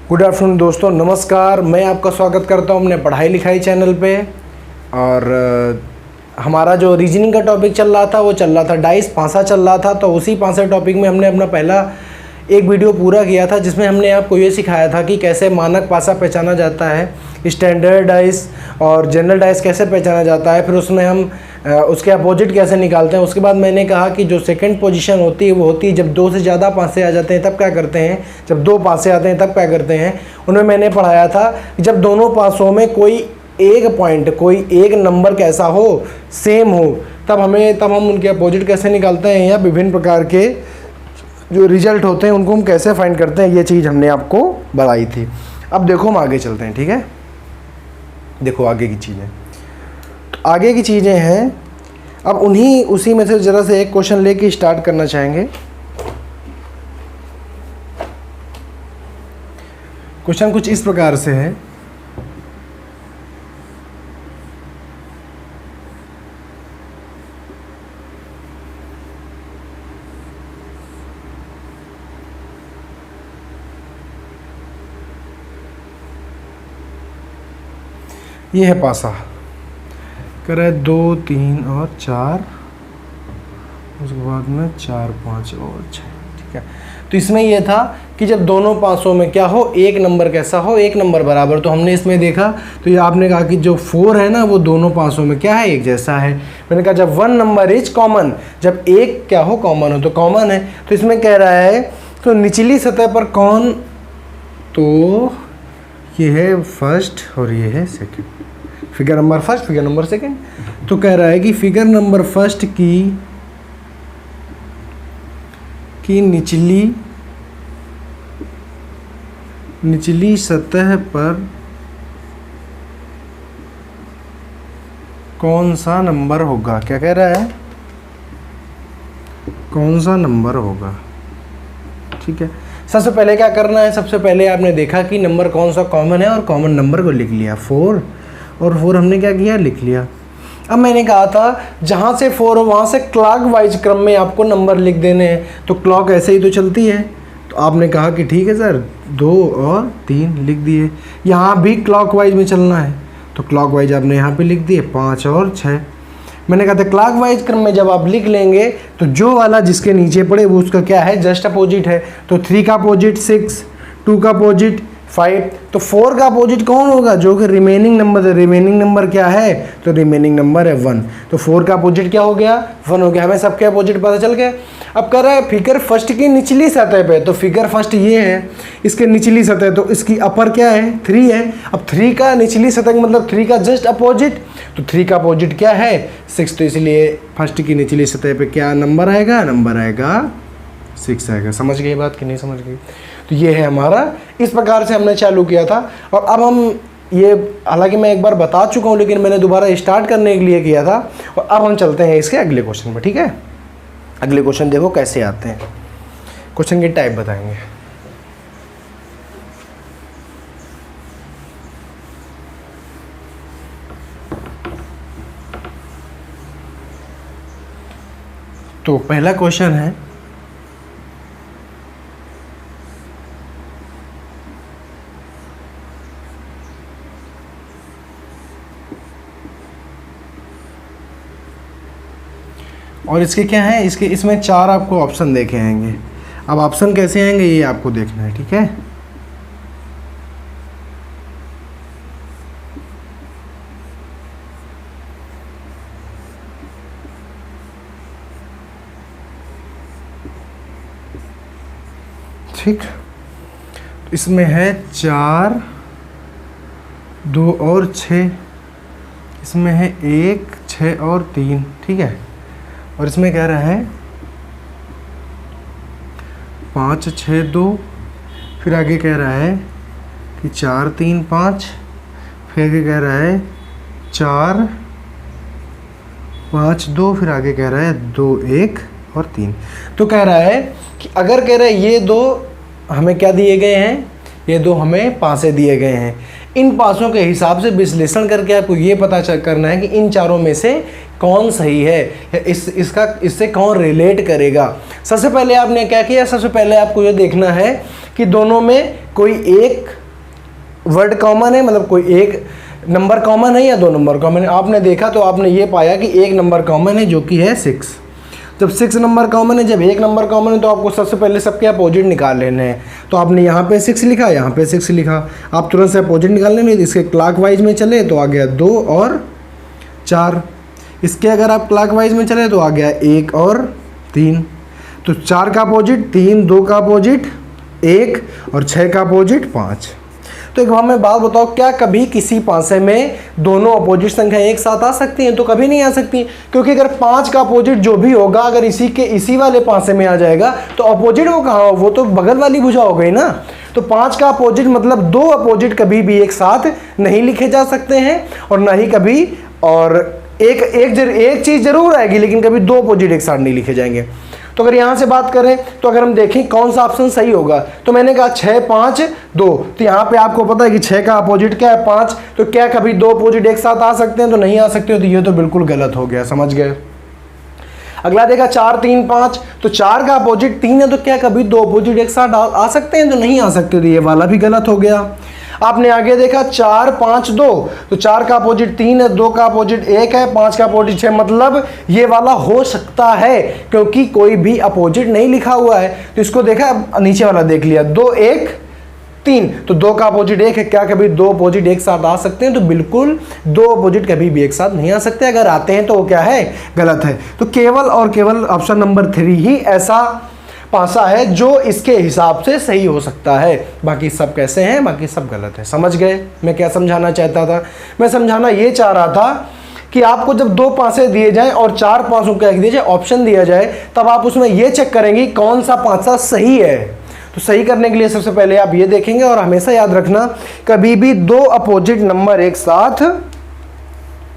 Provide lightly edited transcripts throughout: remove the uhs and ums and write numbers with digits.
Good afternoon दोस्तों, नमस्कार। मैं आपका स्वागत करता हूं अपने पढ़ाई लिखाई चैनल पे। और हमारा जो रीजनिंग का टॉपिक चल रहा था वो चल रहा था डाइस पासा चल रहा था। तो उसी पासा टॉपिक में हमने अपना पहला एक वीडियो पूरा किया था जिसमें हमने आपको ये सिखाया था कि कैसे मानक पासा पहचाना जाता है, स्टैंडर्ड डाइस और जनरल डाइस कैसे पहचाना जाता है, फिर उसमें हम उसके अपोजिट कैसे निकालते हैं। उसके बाद मैंने कहा कि जो सेकंड पोजीशन होती है वो होती है जब दो से ज़्यादा पासे आ जाते हैं तब क्या करते हैं, जब दो पासे आते हैं तब क्या करते हैं। उनमें मैंने पढ़ाया था कि जब दोनों पासों में कोई एक पॉइंट, कोई एक नंबर कैसा हो, सेम हो, तब हम उनके अपोजिट कैसे निकालते हैं या विभिन्न प्रकार के जो रिजल्ट होते हैं उनको हम कैसे फाइंड करते हैं। ये चीज़ हमने आपको बताई थी। अब देखो हम आगे चलते हैं, ठीक है। देखो आगे की चीज़ें, तो आगे की चीज़ें हैं। अब उसी में से ज़रा से एक क्वेश्चन लेके स्टार्ट करना चाहेंगे। क्वेश्चन कुछ इस प्रकार से है। ये है पासा, करे 2, 3 और 4, उसके बाद में 4, 5 और 6, ठीक है। तो इसमें यह था कि जब दोनों पासों में क्या हो, एक नंबर कैसा हो, एक नंबर बराबर। तो हमने इसमें देखा, तो ये आपने कहा कि जो 4 है ना वो दोनों पासों में क्या है, एक जैसा है। मैंने कहा जब 1 नंबर इज कॉमन, जब एक क्या हो कॉमन हो, तो कॉमन है। तो इसमें कह रहा है तो निचली सतह पर कौन, तो ये है फर्स्ट और ये है second, figure number first, figure number second. तो कह रहा है कि फिगर नंबर फर्स्ट की निचली सतह पर कौन सा नंबर होगा। क्या कह रहा है, कौन सा नंबर होगा, ठीक है। सबसे पहले क्या करना है, सबसे पहले आपने देखा कि नंबर कौन सा कॉमन है और कॉमन नंबर को लिख लिया 4, और 4 हमने क्या किया, लिख लिया। अब मैंने कहा था जहाँ से 4 हो वहाँ से क्लॉक वाइज क्रम में आपको नंबर लिख देने हैं। तो क्लॉक ऐसे ही तो चलती है। तो आपने कहा कि ठीक है सर, 2 और 3 लिख दिए। यहाँ भी क्लॉक वाइज में चलना है, तो क्लॉक वाइज आपने यहाँ पे लिख दिए 5 और 6। मैंने कहा था क्लॉक वाइज क्रम में जब आप लिख लेंगे तो जो वाला जिसके नीचे पड़े वो उसका क्या है, जस्ट अपोजिट है। तो 3 का अपोजिट 6, 2 का अपोजिट 5, तो 4 का अपोजिट कौन होगा, जो कि रिमेनिंग नंबर है। रिमेनिंग नंबर क्या है, तो रिमेनिंग नंबर है 1। तो 4 का अपोजिट क्या हो गया, 1 हो गया। हमें सबके अपोजिट पता चल गया। अब कर रहा है फिगर फर्स्ट की निचली सतह पे, तो फिगर फर्स्ट ये है, इसके निचली सतह, तो इसकी अपर क्या है, 3 है। अब 3 का निचली सतह का मतलब 3 का जस्ट अपोजिट, तो 3 का अपोजिट क्या है, 6। तो इसलिए फर्स्ट की निचली सतह पे क्या नंबर आएगा, नंबर आएगा 6 आएगा। समझ गई बात कि नहीं समझ गई। तो ये है हमारा, इस प्रकार से हमने चालू किया था। और अब हम ये, हालांकि मैं एक बार बता चुका हूँ लेकिन मैंने दोबारा स्टार्ट करने के लिए किया था। और अब हम चलते हैं इसके अगले क्वेश्चन पर, ठीक है। अगले क्वेश्चन देखो कैसे आते हैं। क्वेश्चन की टाइप बताएंगे। तो पहला क्वेश्चन है, और इसके क्या है, इसमें 4 आपको ऑप्शन देखे आएंगे। अब ऑप्शन कैसे आएंगे ये आपको देखना है, ठीक है। ठीक, इसमें है 4, 2 और 6, इसमें है 1, 6 और 3, ठीक है। और इसमें कह रहा है 5, 6, 2, फिर आगे कह रहा है कि 4, 3, 5, फिर आगे कह रहा है 4, 5, 2, फिर आगे कह रहा है 2, 1 और 3। तो कह रहा है कि अगर कह रहा है ये 2 हमें क्या दिए गए हैं, ये 2 हमें पासे दिए गए हैं। इन पासों के हिसाब से विश्लेषण करके आपको ये पता करना है कि इन चारों में से कौन सही है, इससे कौन रिलेट करेगा। सबसे पहले आपने क्या किया, सबसे पहले आपको ये देखना है कि दोनों में कोई एक वर्ड कॉमन है, मतलब कोई एक नंबर कॉमन है या दो नंबर कॉमन है। आपने देखा तो आपने ये पाया कि एक नंबर कॉमन है जो कि है 6। जब 6 नंबर कॉमन है, जब एक नंबर कॉमन है, तो आपको सबसे पहले सबके अपोजिट निकाल लेने हैं। तो आपने यहाँ पे 6 लिखा, यहाँ पे 6 लिखा, आप तुरंत से अपोजिट निकाल लेंगे। इसके क्लॉकवाइज में चले तो आ गया 2 और 4। इसके अगर आप क्लॉकवाइज में चले तो आ गया 1 और 3। तो 4 का अपोजिट 3, 2 का अपोजिट 1 और 6 का अपोजिट 5। तो एक हमें बात बताओ, क्या कभी किसी पासे में दोनों अपोजिट संख्या एक साथ आ सकती हैं? तो कभी नहीं आ सकती, क्योंकि अगर 5 का अपोजिट जो भी होगा अगर इसी वाले पासे में आ जाएगा तो अपोजिट वो कहाँ हो, वो तो बगल वाली भुजा हो गई ना। तो 5 का अपोजिट मतलब 2 अपोजिट कभी भी एक साथ नहीं लिखे जा सकते हैं, और ना ही कभी, और एक चीज़ जरूर आएगी लेकिन कभी 2 अपोजिट एक साथ नहीं लिखे जाएंगे। तो अगर यहाँ से बात करें तो अगर हम देखें कौन सा ऑप्शन सही होगा, तो मैंने कहा 6, 5, 2। तो यहाँ पे आपको पता है कि 6 का अपोजिट क्या है, 5। तो क्या कभी 2 अपोजिट एक साथ आ सकते हैं? तो नहीं आ सकते। तो ये तो बिल्कुल गलत हो गया, समझ गए। अगला देखा 4, 3, 5। तो 4 का अपोजिट 3 है, तो क्या कभी 2 अपोजिट एक साथ आ सकते हैं? तो नहीं आ सकते। तो ये वाला भी गलत हो गया। आपने आगे देखा 4, 5, 2। तो 4 का अपोजिट 3 है, 2 का अपोजिट 1 है, 5 का अपोजिट 6। मतलब ये वाला हो सकता है क्योंकि कोई भी अपोजिट नहीं लिखा हुआ है। तो इसको देखा, नीचे वाला देख लिया, 2, 1, 3। तो 2 का अपोजिट 1 है, क्या कभी 2 अपोजिट एक साथ आ सकते हैं? तो बिल्कुल 2 अपोजिट कभी भी एक साथ नहीं आ सकते। अगर आते हैं तो वो क्या है, गलत है। तो केवल और केवल ऑप्शन नंबर 3 ही ऐसा पासा है जो इसके हिसाब से सही हो सकता है। बाकी सब कैसे हैं, बाकी सब गलत है। समझ गए मैं क्या समझाना चाहता था? मैं समझाना ये चाह रहा था कि आपको जब 2 पासे दिए जाएं और 4 पासों का दिए जाए, ऑप्शन दिया जाए, तब आप उसमें ये चेक करेंगे कौन सा पासा सही है। तो सही करने के लिए सबसे पहले आप ये देखेंगे, और हमेशा याद रखना कभी भी 2 अपोजिट नंबर एक साथ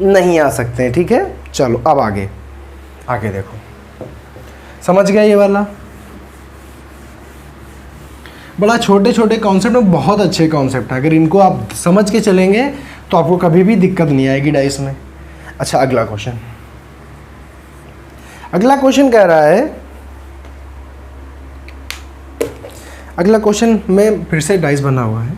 नहीं आ सकते हैं। ठीक है, चलो अब आगे देखो। समझ गया ये वाला? बड़ा छोटे छोटे कॉन्सेप्ट में बहुत अच्छे कॉन्सेप्ट हैं। अगर इनको आप समझ के चलेंगे तो आपको कभी भी दिक्कत नहीं आएगी डाइस में। अच्छा, अगला क्वेश्चन कह रहा है, अगला क्वेश्चन में फिर से डाइस बना हुआ है।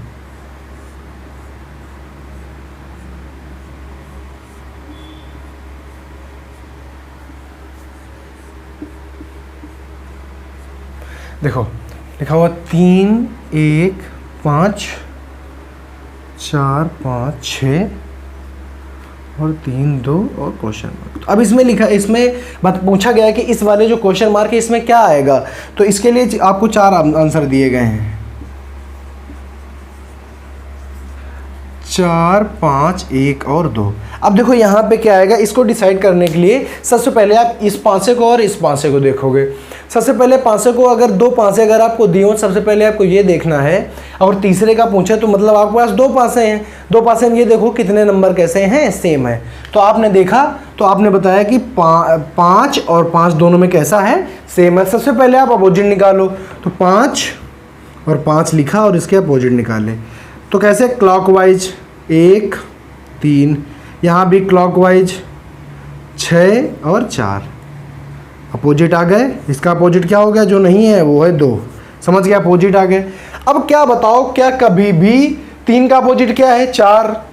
देखो लिखा हुआ 3, 1, 5, 4, 5, 6 और 3, 2 और क्वेश्चन मार्क। अब इसमें बात पूछा गया है कि इस वाले जो क्वेश्चन मार्क है इसमें क्या आएगा। तो इसके लिए आपको 4 आंसर दिए गए हैं, 4, 5, 1 और 2। अब देखो यहाँ पे क्या आएगा, इसको डिसाइड करने के लिए सबसे पहले आप इस पासे को और इस पासे को देखोगे। सबसे पहले पासे को, अगर 2 पासे अगर आपको दिए हो, सबसे पहले आपको ये देखना है, और तीसरे का पूछे तो मतलब आपके पास 2 पासे हैं। 2 पासे में ये देखो कितने नंबर कैसे हैं, सेम है। तो आपने देखा, तो आपने बताया कि 5 और 5 दोनों में कैसा है, सेम है। सबसे पहले आप अपोजिट निकालो। तो 5 और 5 लिखा और इसके अपोजिट निकाले। तो कैसे, क्लॉकवाइज 1, 3, यहाँ भी क्लॉकवाइज 6 और 4 अपोजिट आ गए। इसका अपोजिट क्या हो गया, जो नहीं है वो है 2। समझ गया, अपोजिट आ गए। अब क्या बताओ, क्या कभी भी 3 का अपोजिट क्या है, 4,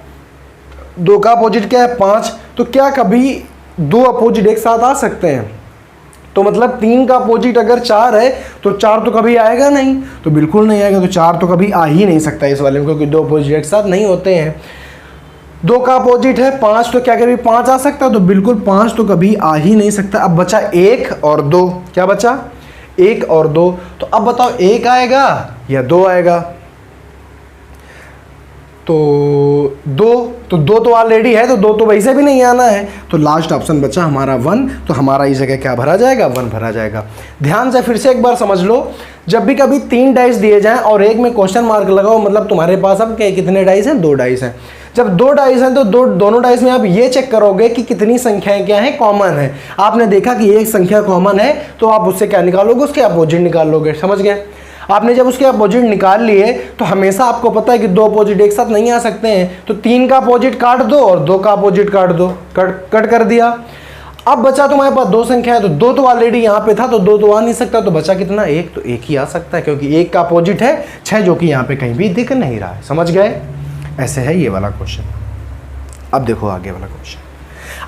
2 का अपोजिट क्या है, 5। तो क्या कभी 2 अपोजिट एक साथ आ सकते हैं? तो मतलब 3 का अपोजिट अगर 4 है तो 4 तो कभी आएगा नहीं, तो बिल्कुल नहीं आएगा। तो 4 तो कभी आ ही नहीं सकता इस वाले में, क्योंकि 2 अपोजिट एक साथ नहीं होते हैं। 2 का अपोजिट है 5, तो क्या कभी 5 आ सकता है? तो बिल्कुल 5 तो कभी आ ही नहीं सकता। अब बचा 1 और 2। क्या बचा, 1 और 2। तो अब बताओ 1 आएगा या 2 आएगा? तो 2 तो ऑलरेडी है, तो 2 तो वैसे भी नहीं आना है। तो लास्ट ऑप्शन बचा हमारा 1। तो हमारा इस जगह क्या भरा जाएगा, 1 भरा जाएगा। ध्यान से फिर से एक बार समझ लो, जब भी कभी 3 डाइस दिए जाएं और एक में क्वेश्चन मार्क लगाओ, मतलब तुम्हारे पास अब कितने डाइस हैं, 2 डाइस हैं। जब 2 डाइस हैं तो दोनों डाइस में आप ये चेक करोगे कि कितनी संख्याएं क्या है, कॉमन है। आपने देखा कि एक संख्या कॉमन है, तो आप उससे क्या निकालोगे, उसके अपोजिट निकाल लोगे। समझ गए? आपने जब उसके अपोजिट निकाल लिए तो हमेशा आपको पता है कि 2 अपोजिट एक साथ नहीं आ सकते हैं। तो 3 का अपोजिट काट दो और 2 का अपोजिट काट दो, कट कर दिया। अब बचा तुम्हारे पास दो संख्या है, तो दो तो ऑलरेडी यहाँ पे था, तो दो तो आ नहीं सकता, तो बचा कितना, एक। तो एक ही आ सकता है, क्योंकि एक का अपोजिट है 6, जो कि यहाँ पे कहीं भी दिख नहीं रहा है। समझ गए? ऐसे है ये वाला क्वेश्चन। अब देखो आगे वाला क्वेश्चन।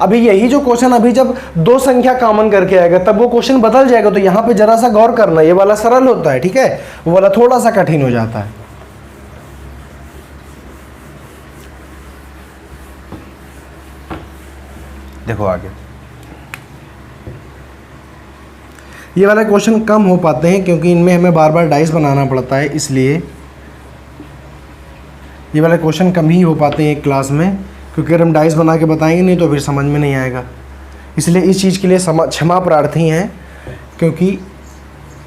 अभी यही जो क्वेश्चन, अभी जब दो संख्या कॉमन करके आएगा तब वो क्वेश्चन बदल जाएगा। तो यहाँ पे जरा सा गौर करना, ये वाला सरल होता है, ठीक है, वो वाला थोड़ा सा कठिन हो जाता है। देखो आगे, ये वाला क्वेश्चन कम हो पाते हैं क्योंकि इनमें हमें बार बार डाइस बनाना पड़ता है, इसलिए ये वाले क्वेश्चन कम ही हो पाते हैं एक क्लास में, क्योंकि अगर हम डाइस बना के बताएंगे नहीं तो फिर समझ में नहीं आएगा। इसलिए इस चीज़ के लिए क्षमा प्रार्थी हैं, क्योंकि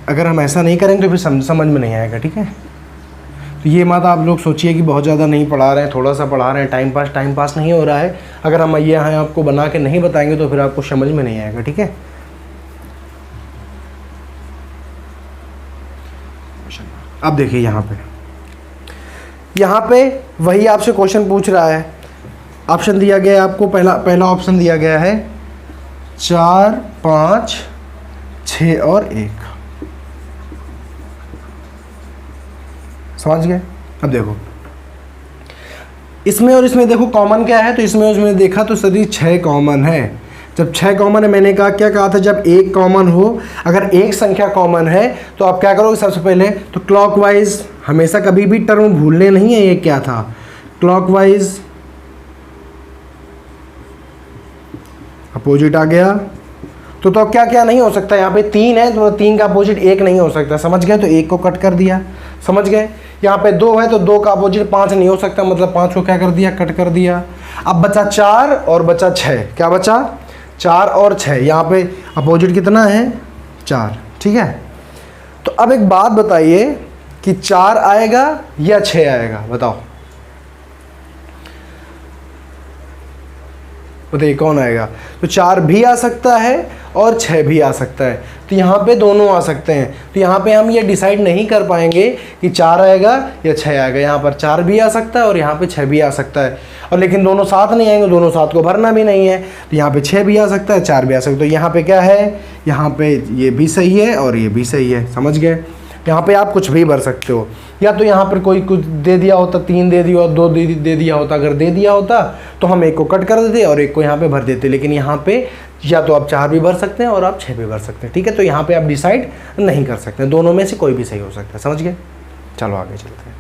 अगर हम ऐसा नहीं करेंगे तो फिर समझ में नहीं आएगा, ठीक है। तो ये मत आप लोग सोचिए कि बहुत ज़्यादा नहीं पढ़ा रहे हैं, थोड़ा सा पढ़ा रहे हैं, टाइम पास नहीं हो रहा है। अगर हम ये यहाँ आपको बना के नहीं बताएंगे तो फिर आपको समझ में नहीं आएगा, ठीक है। अब देखिए यहाँ पे वही आपसे क्वेश्चन पूछ रहा है। ऑप्शन दिया गया है आपको, पहला ऑप्शन दिया गया है 4, 5, 6 और 1। समझ गए? अब देखो इसमें और इसमें देखो कॉमन क्या है, तो इसमें उसमें देखा तो सभी 6 कॉमन है। जब 6 कॉमन है, मैंने क्या कहा था, जब एक कॉमन हो, अगर एक संख्या कॉमन है तो आप क्या करोगे, सबसे पहले तो क्लॉकवाइज, हमेशा कभी भी टर्म भूलने नहीं है। ये क्या था, क्लॉकवाइज अपोजिट आ गया। तो क्या क्या नहीं हो सकता, यहाँ पे 3 है तो 3 का अपोजिट 1 नहीं हो सकता। समझ गए? तो 1 को कट कर दिया। समझ गए? यहाँ पे 2 है तो 2 का अपोजिट 5 नहीं हो सकता, मतलब 5 को क्या कर दिया, कट कर दिया। अब बचा 4 और बचा 6। क्या बचा, 4 और 6। यहाँ पे अपोजिट कितना है, 4, ठीक है। तो अब एक बात बताइए कि 4 आएगा या 6 आएगा, बताओ बताइए कौन आएगा। तो 4 भी आ सकता है और 6 भी आ सकता है, तो यहाँ पे दोनों आ सकते हैं। तो यहाँ पे हम ये डिसाइड नहीं कर पाएंगे कि 4 आएगा या 6 आएगा। यहाँ पर 4 भी आ सकता है और यहाँ पे 6 भी आ सकता है, और लेकिन दोनों साथ नहीं आएंगे, दोनों साथ को भरना भी नहीं है। तो यहाँ पे 6 भी आ सकता है, 4 भी आ सकता है। तो यहाँ पे क्या है, यहाँ पे ये भी सही है और ये भी सही है। समझ गए? यहाँ पे आप कुछ भी भर सकते हो, या तो यहाँ पर कोई कुछ दे दिया होता, 3 दे दिया, 2 दे दिया होता। अगर दे दिया होता तो हम 1 को कट कर देते और 1 को यहाँ पे भर देते, लेकिन यहाँ पे या तो आप 4 भी भर सकते हैं और आप 6 भी भर सकते हैं, ठीक है। तो यहाँ पे आप डिसाइड नहीं कर सकते, दोनों में से कोई भी सही हो सकता है। समझ गए? चलो आगे चलते हैं।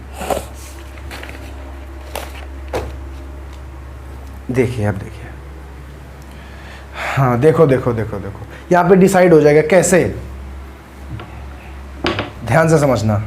देखिए, अब देखिए, हाँ देखो यहाँ पे डिसाइड हो जाएगा कैसे, ध्यान से समझना।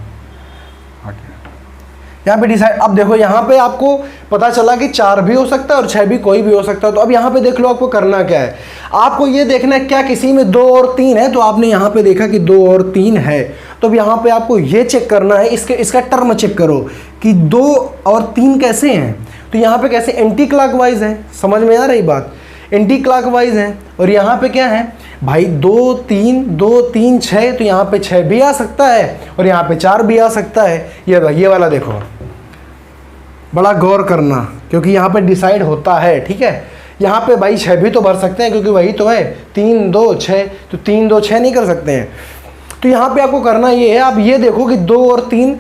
यहाँ पे डिसाइड, अब देखो यहाँ पे आपको पता चला कि 4 भी हो सकता है और 6 भी, कोई भी हो सकता है। तो अब यहाँ पे देख लो आपको करना क्या है, आपको ये देखना है क्या किसी में 2 और 3 है। तो आपने यहाँ पे देखा कि 2 और 3 है, तो अब यहाँ पे आपको ये चेक करना है, इसका टर्म चेक करो कि 2 और 3 कैसे हैं। तो यहाँ पे कैसे, एंटी क्लॉकवाइज है। समझ में आ रही बात, एंटी क्लॉकवाइज है। और यहाँ पे क्या है भाई, 2, 3, 6, तो यहाँ पे 6 भी आ सकता है और यहाँ पे 4 भी आ सकता है। ये वाला देखो, बड़ा गौर करना, क्योंकि यहाँ पे डिसाइड होता है, ठीक है। यहाँ पे भाई 6 भी तो भर सकते हैं, क्योंकि वही तो है 3, 2, 6, तो 3, 2, 6 नहीं कर सकते हैं। तो यहाँ पे आपको करना ये है, आप ये देखो कि 2 और 3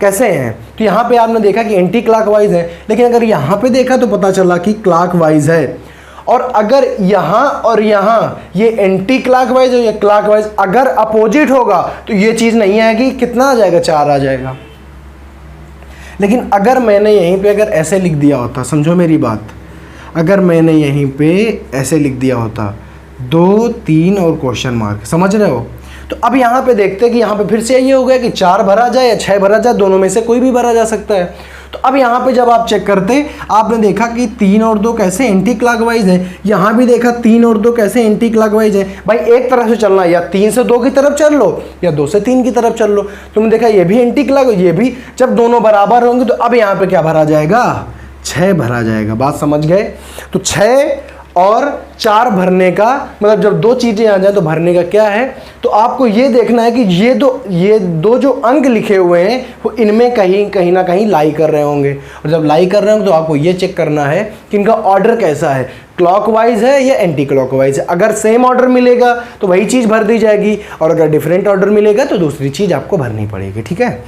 कैसे हैं। तो यहाँ पे आपने देखा कि एंटी क्लॉकवाइज है, लेकिन अगर यहाँ पे देखा तो पता चला कि क्लॉकवाइज है। और अगर यहाँ और यहाँ ये एंटी क्लॉकवाइज और ये क्लॉकवाइज अगर अपोजिट होगा तो ये चीज़ नहीं आएगी, कितना आ जाएगा, 4 आ जाएगा। लेकिन अगर मैंने यहीं पे अगर ऐसे लिख दिया होता, समझो मेरी बात, अगर मैंने यहीं पे ऐसे लिख दिया होता 2, 3 और क्वेश्चन मार्क, समझ रहे हो। तो अब यहाँ पे देखते हैं कि यहाँ पे फिर से ये हो गया कि 4 भरा जाए या 6 भरा जाए, दोनों में से कोई भी भरा जा सकता है। तो अब यहाँ पे जब आप चेक करते, आपने देखा कि 3 और 2 कैसे एंटी क्लॉकवाइज है, यहाँ भी देखा 3 और 2 कैसे एंटी क्लॉकवाइज है। भाई एक तरफ से चलना, या 3 से 2 की तरफ चल लो या 2 से 3 की तरफ चल लो। तुमने देखा ये भी एंटी क्लॉकवाइज, ये भी, जब दोनों बराबर होंगे तो अब यहाँ पे क्या भरा जाएगा, 6 भरा जाएगा। बात समझ गए? तो 6 और 4 भरने का, मतलब जब 2 चीज़ें आ जाए तो भरने का क्या है, तो आपको ये देखना है कि ये दो जो अंक लिखे हुए हैं वो इनमें कहीं ना कहीं लाई कर रहे होंगे, और जब लाई कर रहे होंगे तो आपको ये चेक करना है कि इनका ऑर्डर कैसा है, क्लॉकवाइज है या एंटी क्लॉकवाइज है। अगर सेम ऑर्डर मिलेगा तो वही चीज़ भर दी जाएगी, और अगर डिफरेंट ऑर्डर मिलेगा तो दूसरी चीज़ आपको भरनी पड़ेगी। ठीक है,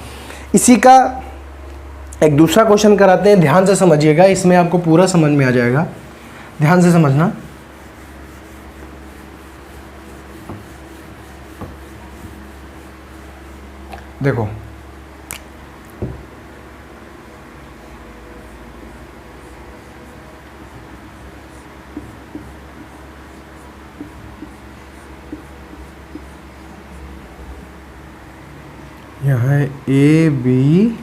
इसी का एक दूसरा क्वेश्चन कराते हैं, ध्यान से समझिएगा, इसमें आपको पूरा समझ में आ जाएगा, ध्यान से समझना। देखो यहाँ है ए बी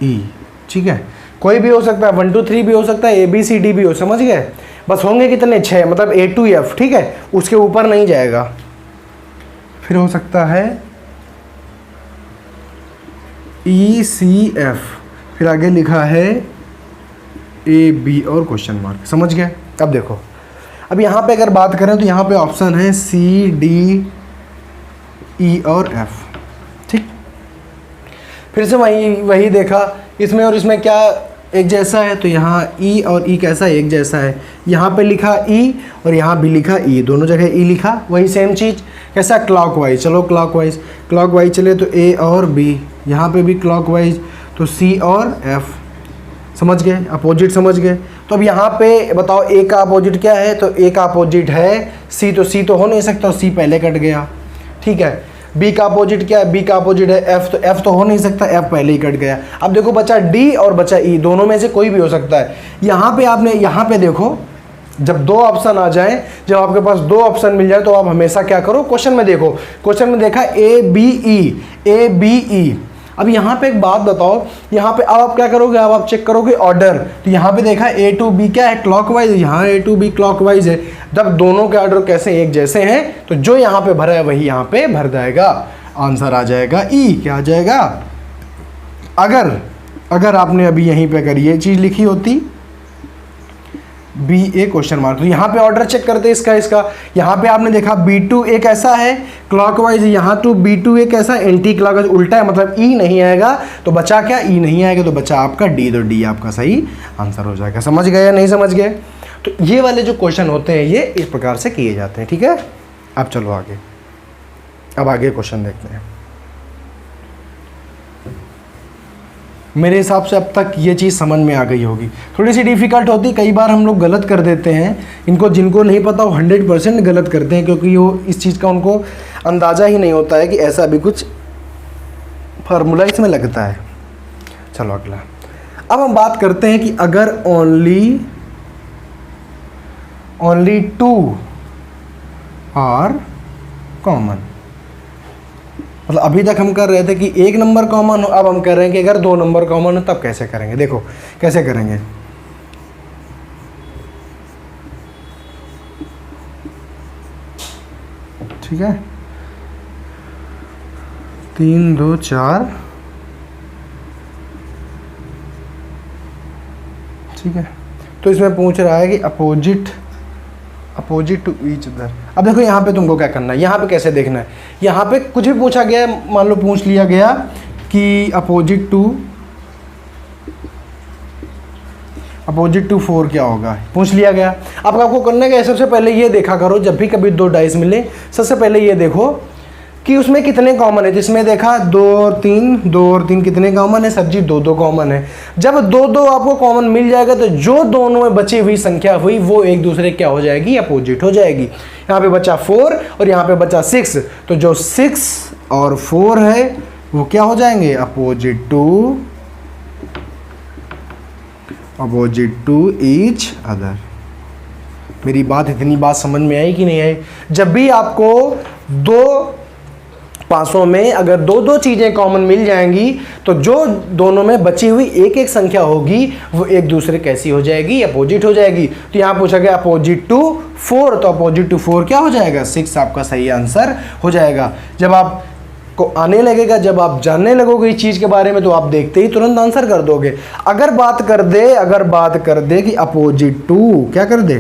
ई, ठीक है, कोई भी हो सकता है, 1 2 3 भी हो सकता है, ए बी सी डी भी हो, समझ गए। बस होंगे कितने, 6, मतलब ए टू एफ, ठीक है, उसके ऊपर नहीं जाएगा। फिर हो सकता है ई सी एफ, फिर आगे लिखा है ए बी और क्वेश्चन मार्क, समझ गए। अब देखो, अब यहाँ पे अगर बात करें तो यहाँ पे ऑप्शन है सी डी ई और एफ, ठीक। फिर से वही देखा, इसमें और इसमें क्या एक जैसा है, तो यहाँ ई और ई कैसा है, एक जैसा है। यहाँ पे लिखा ई और यहाँ भी लिखा ई, दोनों जगह ई लिखा, वही सेम चीज़। कैसा, क्लॉकवाइज, चलो क्लॉकवाइज चले तो ए और बी, यहाँ पे भी क्लॉकवाइज तो सी और एफ, समझ गए, अपोजिट समझ गए। तो अब यहाँ पे बताओ ए का अपोजिट क्या है, तो ए का अपोजिट है सी, तो सी तो हो नहीं सकता, सी पहले कट गया, ठीक है। बी का अपोजिट क्या है, बी का अपोजिट है एफ, तो एफ तो हो नहीं सकता, एफ पहले ही कट गया। अब देखो बचा डी और बचा ई, दोनों में से कोई भी हो सकता है। यहाँ पे आपने, यहाँ पे देखो, जब 2 ऑप्शन आ जाएं, जब आपके पास 2 ऑप्शन मिल जाए तो आप हमेशा क्या करो, क्वेश्चन में देखो, क्वेश्चन में देखा ए बी ई। अब यहाँ पे एक बात बताओ, यहाँ पे अब आप क्या करोगे, अब आप चेक करोगे ऑर्डर, तो यहाँ पे देखा ए टू बी क्या है, क्लॉकवाइज, यहाँ ए टू बी क्लॉकवाइज है। जब दोनों के ऑर्डर कैसे एक जैसे हैं तो जो यहाँ पे भरा है वही यहाँ पे भर जाएगा, आंसर आ जाएगा ई। क्या आ जाएगा, अगर आपने अभी यहीं पे अगर ये चीज़ लिखी होती बी ए क्वेश्चन मार्क, तो यहाँ पे ऑर्डर चेक करते इसका, यहाँ पे आपने देखा बी टू ए कैसा है, क्लॉकवाइज, यहाँ टू बी टू ए कैसा, एंटी क्लॉकवाइज, उल्टा है, मतलब ई नहीं आएगा, तो बचा क्या, ई नहीं आएगा, तो बचा आपका डी, तो डी आपका सही आंसर हो जाएगा। समझ गए या नहीं समझ गए। तो ये वाले जो क्वेश्चन होते हैं ये इस प्रकार से किए जाते हैं, ठीक है। अब चलो आगे, अब आगे क्वेश्चन देखते हैं। मेरे हिसाब से अब तक ये चीज़ समझ में आ गई होगी। थोड़ी सी डिफ़िकल्ट होती, कई बार हम लोग गलत कर देते हैं, इनको जिनको नहीं पता वो 100% गलत करते हैं, क्योंकि वो इस चीज़ का उनको अंदाज़ा ही नहीं होता है कि ऐसा भी कुछ फार्मूला इसमें लगता है। चलो अगला, अब हम बात करते हैं कि अगर ओनली 2 आर कॉमन, मतलब अभी तक हम कर रहे थे कि 1 नंबर कॉमन हो, अब हम कर रहे हैं कि अगर 2 नंबर कॉमन हो तब कैसे करेंगे। देखो कैसे करेंगे, ठीक है, 3 2 4, ठीक है। तो इसमें पूछ रहा है कि अपोजिट टू ईच अदर। अब देखो यहाँ पे तुमको क्या करना है, यहाँ पे कैसे देखना है, यहाँ पे कुछ भी पूछा गया, मान लो पूछ लिया गया कि अपोजिट टू 4 क्या होगा, पूछ लिया गया। अब आपको करना क्या है, सबसे पहले ये देखा करो, जब भी कभी 2 डाइस मिले सबसे पहले ये देखो कि उसमें कितने कॉमन है। जिसमें देखा 2 और 3 कितने कॉमन है, सब्जी 2 कॉमन है। जब 2 आपको कॉमन मिल जाएगा तो जो दोनों में बची हुई संख्या हुई वो एक दूसरे क्या हो जाएगी, अपोजिट हो जाएगी। यहाँ पे बचा 4 और यहाँ पे बचा 6, तो जो 6 और 4 है वो क्या हो जाएंगे, अपोजिट टू ईच अदर। मेरी बात, इतनी बात समझ में आई कि नहीं आई। जब भी आपको 2 पासों में अगर 2 चीज़ें कॉमन मिल जाएंगी तो जो दोनों में बची हुई एक संख्या होगी वो एक दूसरे कैसी हो जाएगी, अपोजिट हो जाएगी। तो यहाँ पूछा गया अपोजिट टू 4, तो अपोजिट टू 4 क्या हो जाएगा, 6 आपका सही आंसर हो जाएगा। जब आप को आने लगेगा, जब आप जानने लगोगे इस चीज़ के बारे में तो आप देखते ही तुरंत आंसर कर दोगे। अगर बात कर दे कि अपोजिट टू क्या कर दे,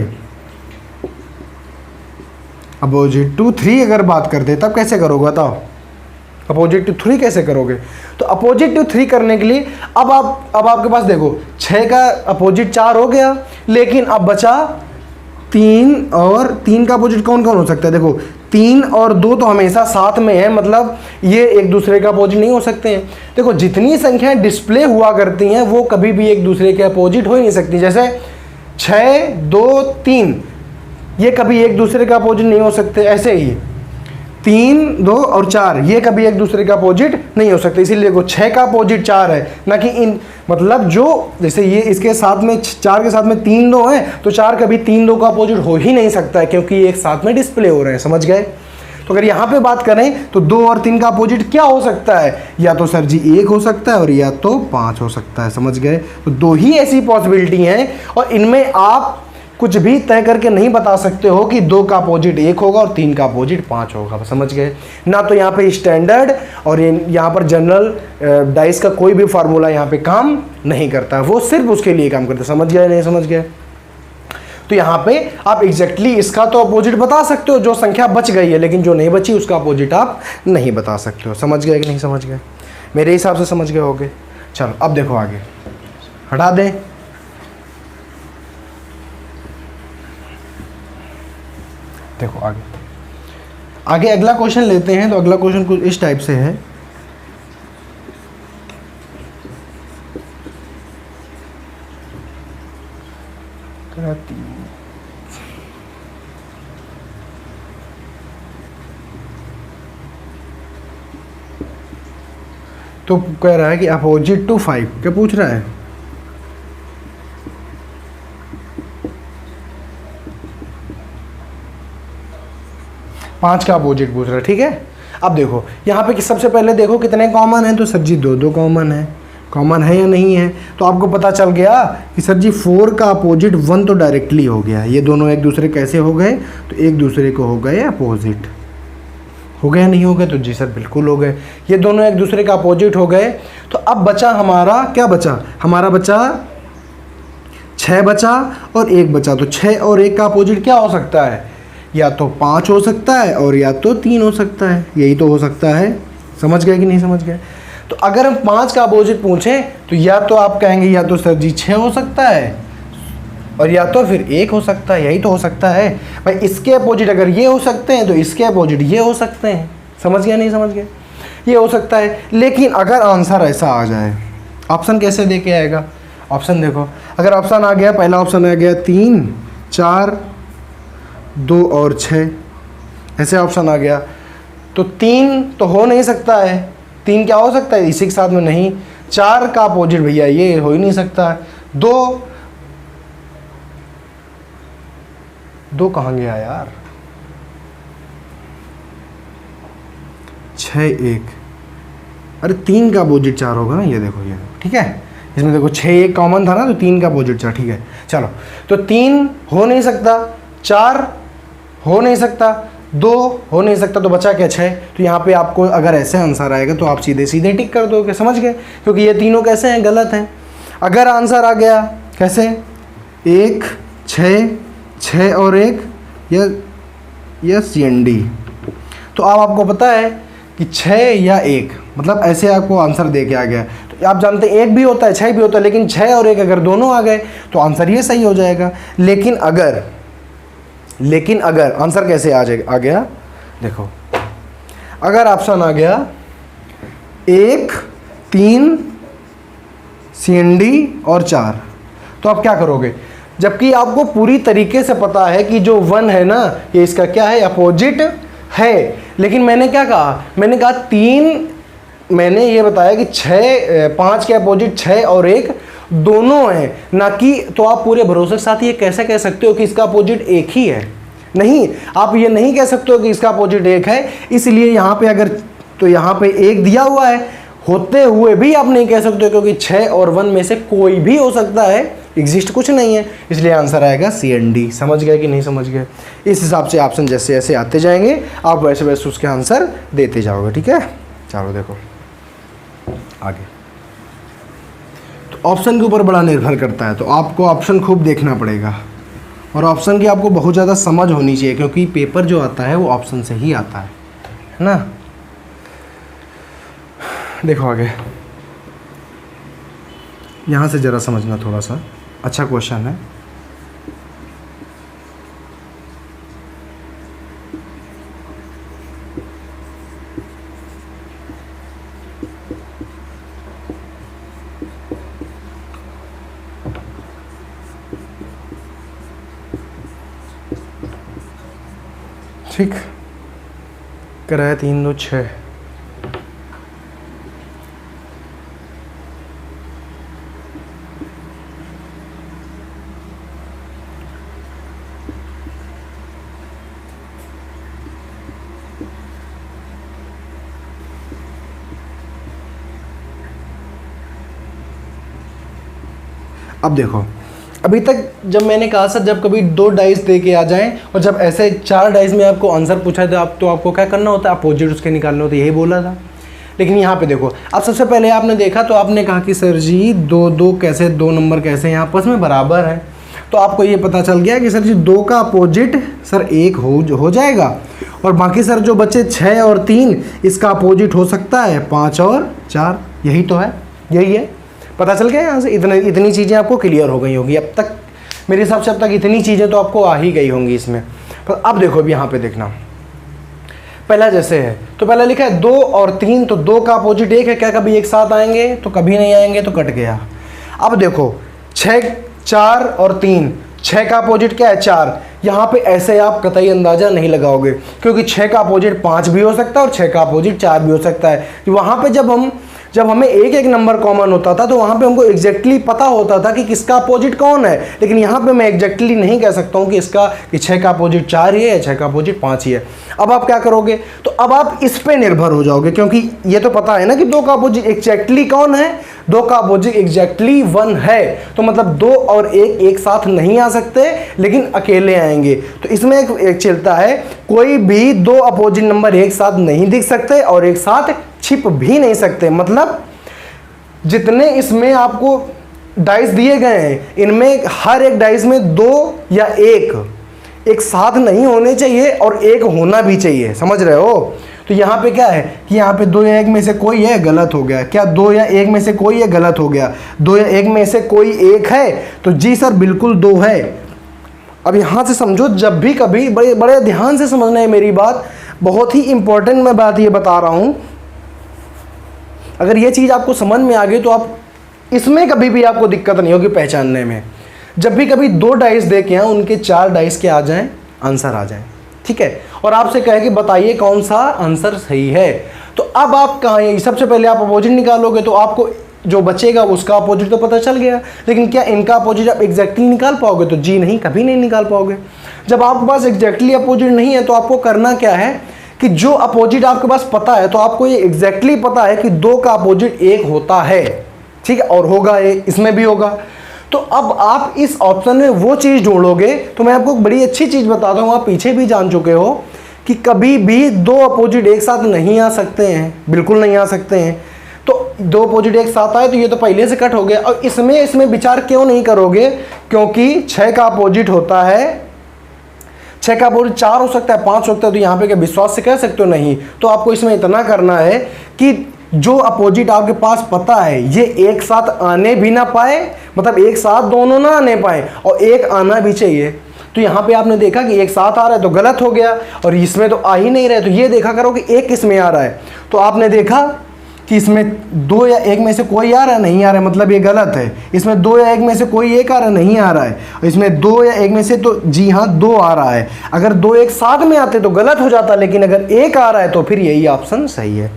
अपोजिट टू 3 अगर बात कर दे तब कैसे करोगे बताओ, अपोजिट टू 3 कैसे करोगे? तो अपोजिट टू 3 करने के लिए अब आपके पास देखो 6 का अपोजिट 4 हो गया, लेकिन अब बचा 3, और 3 का अपोजिट कौन कौन हो सकता है? देखो 3 और 2 तो हमेशा साथ में है, मतलब ये एक दूसरे का अपोजिट नहीं हो सकते हैं। देखो जितनी संख्याएं डिस्प्ले हुआ करती हैं वो कभी भी एक दूसरे के अपोजिट हो ही नहीं सकती। जैसे 6, 2, 3 ये कभी एक दूसरे का अपोजिट नहीं हो सकते, ऐसे ही 3, 2 और 4 ये कभी एक दूसरे का अपोजिट नहीं हो सकते। इसीलिए देखो 6 का अपोजिट 4 है, ना कि इन मतलब जो जैसे ये इसके साथ में 4 के साथ में 3, 2 है, तो 4 कभी 3, 2 का अपोजिट हो ही नहीं सकता है, क्योंकि ये एक साथ में डिस्प्ले हो रहे हैं। समझ गए? तो अगर यहाँ पे बात करें तो 2 और 3 का अपोजिट क्या हो सकता है? या तो सर जी 1 हो सकता है और या तो 5 हो सकता है। समझ गए? तो 2 ही ऐसी पॉसिबिलिटी हैं, और इनमें आप कुछ भी तय करके नहीं बता सकते हो कि 2 का अपोजिट 1 होगा और 3 का अपोजिट 5 होगा। समझ गए? ना तो यहाँ पे स्टैंडर्ड और यहाँ पर जनरल डाइस का कोई भी फार्मूला यहाँ पे काम नहीं करता, वो सिर्फ उसके लिए काम करता है। समझ गए? नहीं समझ गए? तो यहाँ पे आप एग्जैक्टली इसका तो अपोजिट बता सकते हो जो संख्या बच गई है, लेकिन जो नहीं बची उसका अपोजिट आप नहीं बता सकते हो। समझ गए कि नहीं समझ गए? मेरे हिसाब से समझ गए होगे। चलो अब देखो आगे, हटा दें। देखो आगे अगला क्वेश्चन लेते हैं। तो अगला क्वेश्चन कुछ इस टाइप से है, तो कह रहा है कि अपोजिट टू 5 क्या पूछ रहा है? पाँच का अपोजिट पूछ रहा है। ठीक है, अब देखो यहाँ पे कि सबसे पहले देखो कितने कॉमन हैं। तो सर जी 2 कॉमन है। कॉमन है या नहीं है? तो आपको पता चल गया कि सर जी 4 का अपोजिट 1 तो डायरेक्टली हो गया। ये दोनों एक दूसरे कैसे हो गए? तो एक दूसरे को हो गए अपोजिट। हो गया नहीं हो गए? तो जी सर बिल्कुल हो गए। ये दोनों एक दूसरे का अपोजिट हो गए। तो अब बचा हमारा क्या बचा? हमारा बचा 6 बचा और 1 बचा। तो 6 और 1 का अपोजिट क्या हो सकता है? या तो 5 हो सकता है और या तो 3 हो सकता है। यही तो हो सकता है। समझ गए कि नहीं समझ गए? तो अगर हम 5 का अपोजिट पूछें तो या तो आप कहेंगे या तो सर जी 6 हो सकता है और या तो फिर 1 हो सकता है। यही तो हो सकता है भाई। इसके अपोजिट अगर ये हो सकते हैं तो इसके अपोजिट ये हो सकते हैं। समझ गया नहीं समझ गए? ये हो सकता है। लेकिन अगर आंसर ऐसा आ जाए, ऑप्शन कैसे दे के आएगा? ऑप्शन देखो, अगर ऑप्शन आ गया, पहला ऑप्शन आ गया 3, 4, 2 और 6, ऐसे ऑप्शन आ गया, तो 3 तो हो नहीं सकता है। 3 क्या हो सकता है? इसी के साथ में नहीं। 4 का अपोजिट भैया ये हो ही नहीं सकता है। 2 कहाँ गया यार? 6, 1, अरे 3 का अपोजिट 4 होगा ना। ये देखो ये, ठीक है, इसमें देखो 6, 1 कॉमन था ना, तो 3 का अपोजिट 4। ठीक है, चलो तो 3 हो नहीं सकता, 4 हो नहीं सकता, 2 हो नहीं सकता, तो बचा क्या? 6। तो यहाँ पे आपको अगर ऐसे आंसर आएगा तो आप सीधे सीधे टिक कर दोगे। समझ गए? क्योंकि ये तीनों कैसे हैं? गलत हैं। अगर आंसर आ गया कैसे? 1, 6 और 1 या CND, तो अब आपको पता है कि 6 या 1, मतलब ऐसे आपको आंसर दे के आ गया। तो आप जानते हैं 1 भी होता है, 6 भी होता है, लेकिन 6 और 1 अगर दोनों आ गए तो आंसर ये सही हो जाएगा। लेकिन अगर आंसर कैसे आ गया? देखो, अगर ऑप्शन आ गया 1, 3, CND और 4, तो आप क्या करोगे? जबकि आपको पूरी तरीके से पता है कि जो 1 है ना, ये इसका क्या है? अपोजिट है। लेकिन मैंने क्या कहा? मैंने कहा 3, मैंने ये बताया कि 5 के अपोजिट 6 और 1 दोनों हैं, ना कि तो आप पूरे भरोसे के साथ ये कैसे कह सकते हो कि इसका अपोजिट 1 ही है? नहीं, आप ये नहीं कह सकते हो कि इसका अपोजिट 1 है। इसलिए यहाँ पे अगर तो यहाँ पे 1 दिया हुआ है होते हुए भी आप नहीं कह सकते, क्योंकि 6 और 1 में से कोई भी हो सकता है, एग्जिस्ट कुछ नहीं है। इसलिए आंसर आएगा CND। समझ गए कि नहीं समझ गए? इस हिसाब से ऑप्शन जैसे जैसे आते जाएंगे आप वैसे वैसे उसके आंसर देते जाओगे। ठीक है, चलो देखो आगे, तो ऑप्शन के ऊपर बड़ा निर्भर करता है, तो आपको ऑप्शन खूब देखना पड़ेगा और ऑप्शन की आपको बहुत ज़्यादा समझ होनी चाहिए, क्योंकि पेपर जो आता है वो ऑप्शन से ही आता है ना। देखो आगे, यहाँ से ज़रा समझना थोड़ा सा, अच्छा क्वेश्चन है। ठीक, कराया 3 2 6। अब देखो, अभी तक जब मैंने कहा सर जब कभी 2 डाइस दे के आ जाएं और जब ऐसे 4 डाइस में आपको आंसर पूछा तो आपको क्या करना होता है, अपोजिट उसके निकालने होते, यही बोला था। लेकिन यहाँ पे देखो, अब सबसे पहले आपने देखा तो आपने कहा कि सर जी 2 2 कैसे, 2 नंबर कैसे यहाँ आपस में बराबर है, तो आपको ये पता चल गया कि सर जी 2 का अपोजिट सर 1 हो जाएगा, और बाकी सर जो बचे 6 और 3 इसका अपोजिट हो सकता है 5 और 4, यही तो है, यही है। पता चल गया यहाँ से, इतनी चीज़ें आपको क्लियर हो गई होंगी अब तक, मेरे हिसाब से अब तक इतनी चीज़ें तो आपको आ ही गई होंगी इसमें। पर अब देखो, अभी यहाँ पे देखना, पहला जैसे है तो पहला लिखा है 2 और 3, तो 2 का अपोजिट 1 है, क्या कभी एक साथ आएंगे, तो कभी नहीं आएंगे, तो कट गया। अब देखो 6 4 और 3, 6 का अपोजिट क्या है 4, यहाँ पे ऐसे आप कतई अंदाज़ा नहीं लगाओगे, क्योंकि 6 का अपोजिट 5 भी हो सकता है और 6 का अपोजिट 4 भी हो सकता है। वहाँ पे जब हमें एक नंबर कॉमन होता था तो वहाँ पे हमको एग्जैक्टली पता होता था कि किसका अपोजिट कौन है, लेकिन यहाँ पे मैं एग्जैक्टली नहीं कह सकता हूँ कि 6 का अपोजिट 4 ही है या 6 का अपोजिट 5 ही है। अब आप क्या करोगे, तो अब आप इस पे निर्भर हो जाओगे, क्योंकि ये तो पता है ना कि 2 का अपोजिट एग्जैक्टली कौन है, 2 का अपोजिट एग्जैक्टली 1 है, तो मतलब 2 और 1 एक साथ नहीं आ सकते, लेकिन अकेले आएंगे। तो इसमें एक चलता है, कोई भी 2 अपोजिट नंबर एक साथ नहीं दिख सकते और एक साथ छिप भी नहीं सकते। मतलब जितने इसमें आपको डाइस दिए गए हैं, इनमें हर एक डाइस में 2 या 1 एक साथ नहीं होने चाहिए और 1 होना भी चाहिए, समझ रहे हो। तो यहाँ पे क्या है कि यहाँ पे 2 या 1 में से कोई है, गलत हो गया। क्या 2 या 1 में से कोई है, गलत हो गया। 2 या 1 में से कोई 1 है, तो जी सर बिल्कुल 2 है। अब यहाँ से समझो, जब भी कभी बड़े बड़े ध्यान से समझना है मेरी बात, बहुत ही इंपॉर्टेंट मैं बात ये बता रहा हूँ। अगर ये चीज़ आपको समझ में आ गई तो आप इसमें कभी भी आपको दिक्कत नहीं होगी पहचानने में। जब भी कभी 2 डाइस दे के उनके 4 डाइस के आ जाएं, आंसर आ जाएं, ठीक है, और आपसे कहे कि बताइए कौन सा आंसर सही है, तो अब आप कहाँ, सबसे पहले आप अपोजिट निकालोगे, तो आपको जो बचेगा उसका अपोजिट तो पता चल गया, लेकिन क्या इनका अपोजिट आप एग्जैक्टली निकाल पाओगे, तो जी नहीं, कभी नहीं निकाल पाओगे। जब आपके पास एग्जैक्टली अपोजिट नहीं है तो आपको करना क्या है कि जो अपोजिट आपके पास पता है, तो आपको ये एग्जैक्टली पता है कि 2 का अपोजिट 1 होता है, ठीक है, और होगा इसमें भी होगा। तो अब आप इस ऑप्शन में वो चीज़ जोड़ोगे, तो मैं आपको बड़ी अच्छी चीज़ बताता हूँ, आप पीछे भी जान चुके हो कि कभी भी 2 अपोजिट एक साथ नहीं आ सकते हैं, बिल्कुल नहीं आ सकते हैं। तो 2 अपोजिट एक साथ आए तो ये तो पहले से कट हो गया। और इसमें विचार क्यों नहीं करोगे, क्योंकि 6 का अपोजिट होता है, 6 का अपोजिट 4 हो सकता है, 5 हो सकता है, तो यहाँ पे क्या विश्वास से कह सकते हो, नहीं। तो आपको इसमें इतना करना है कि जो अपोजिट आपके पास पता है ये एक साथ आने भी ना पाए, मतलब एक साथ दोनों ना आने पाए, और एक आना भी चाहिए। तो यहाँ पे आपने देखा कि एक साथ आ रहा है तो गलत हो गया, और इसमें तो आ ही नहीं रहे, तो ये देखा करो कि एक किसमें आ रहा है। तो आपने देखा कि इसमें 2 या 1 में से कोई आ रहा है, नहीं आ रहा है, मतलब ये गलत है। इसमें 2 या 1 में से कोई एक आ रहा है, नहीं आ रहा है। इसमें 2 या 1 में से तो जी हाँ 2 आ रहा है। अगर 2 एक साथ में आते तो गलत हो जाता, लेकिन अगर 1 आ रहा है तो फिर यही ऑप्शन सही है।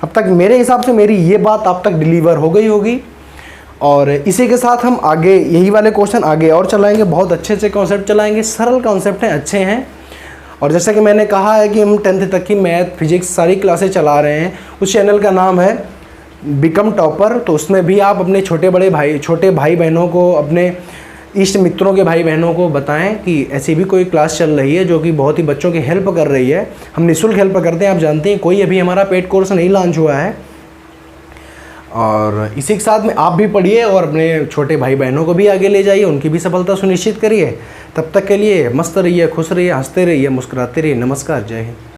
अब तक मेरे हिसाब से मेरी ये बात आप तक डिलीवर हो गई होगी, और इसी के साथ हम आगे यही वाले क्वेश्चन आगे और चलाएंगे। बहुत अच्छे अच्छे कॉन्सेप्ट चलाएंगे, सरल कॉन्सेप्ट हैं, अच्छे हैं। और जैसा कि मैंने कहा है कि हम 10th तक की मैथ फिजिक्स सारी क्लासेस चला रहे हैं। उस चैनल का नाम है बिकम टॉपर। तो उसमें भी आप अपने छोटे भाई बहनों को अपने इष्ट मित्रों के भाई बहनों को बताएं कि ऐसी भी कोई क्लास चल रही है जो कि बहुत ही बच्चों की हेल्प कर रही है। हम निःशुल्क हेल्प करते हैं, आप जानते हैं। कोई अभी हमारा पेड कोर्स नहीं लॉन्च हुआ है। और इसी के साथ में आप भी पढ़िए और अपने छोटे भाई बहनों को भी आगे ले जाइए, उनकी भी सफलता सुनिश्चित करिए। तब तक के लिए मस्त रहिए, खुश रहिए, हंसते रहिए, मुस्कुराते रहिए। नमस्कार, जय हिंद।